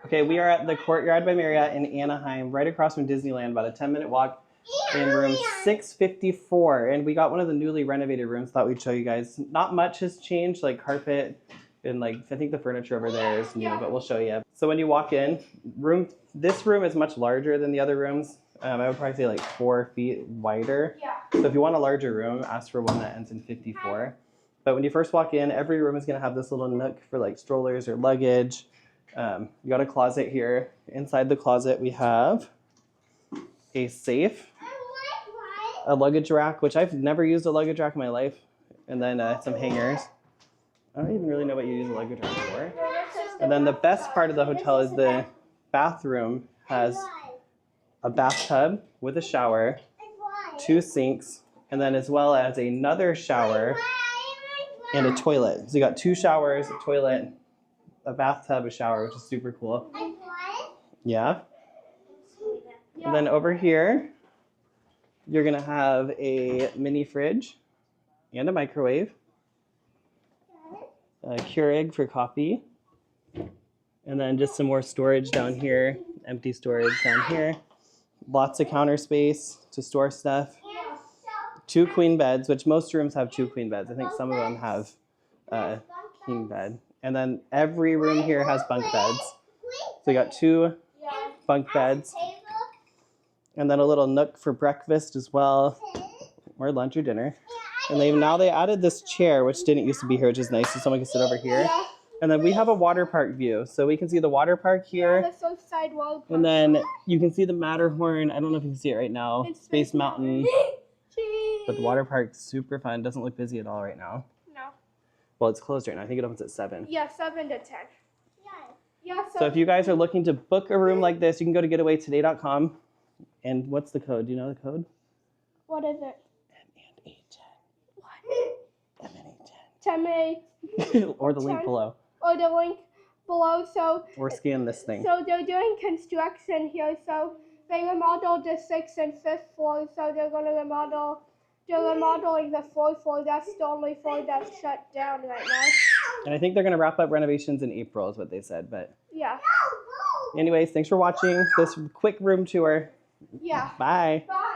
Okay, we are at the Courtyard by Marriott in Anaheim, right across from Disneyland, about a 10-minute walk in room 654. And we got one of the newly renovated rooms, thought we'd show you guys. Not much has changed, like carpet and like I think the furniture over there is new, but we'll show you. So when you walk in, this room is much larger than the other rooms. I would probably say like 4 feet wider. So if you want a larger room, ask for one that ends in 54. But when you first walk in, every room is going to have this little nook for like strollers or luggage. You got a closet here. Inside the closet we have a safe, a luggage rack, which I've never used a luggage rack in my life, and then some hangers. I don't even really know what you use a luggage rack for. And then the best part of the hotel is the bathroom has a bathtub with a shower, 2 sinks, and then as well as another shower and a toilet. So you got 2 showers, a toilet, a bathtub, a shower, which is super cool. Yeah. And then over here, you're gonna have a mini fridge and a microwave, a Keurig for coffee, and then just some more storage down here, empty storage down here. Lots of counter space to store stuff. 2 queen beds, which most rooms have 2 queen beds. I think some of them have a king bed. And then every room here has bunk beds. So you got 2 bunk beds. And then a little nook for breakfast as well, or lunch or dinner. And now they added this chair, which didn't used to be here, which is nice, so someone can sit over here. And then we have a water park view. So we can see the water park here. And then you can see the Matterhorn. I don't know if you can see it right now. Space Mountain. But the water park's super fun. Doesn't look busy at all right now. No. Well, it's closed right now. I think it opens at 7. Yeah, 7 to 10. Yeah, so if you guys are looking to book a room like this, you can go to getawaytoday.com. And what's the code? Do you know the code? What is it? M and A10. 10A. Or the link below. Or the link below. So. Or scan this thing. So they're doing construction here. So they remodeled the 6th and 5th floors. So they're going to remodel. They're remodeling the 4th floor. That's the only floor that's shut down right now. And I think they're going to wrap up renovations in April is what they said. But yeah. Anyways, thanks for watching this quick room tour. Yeah. Bye. Bye.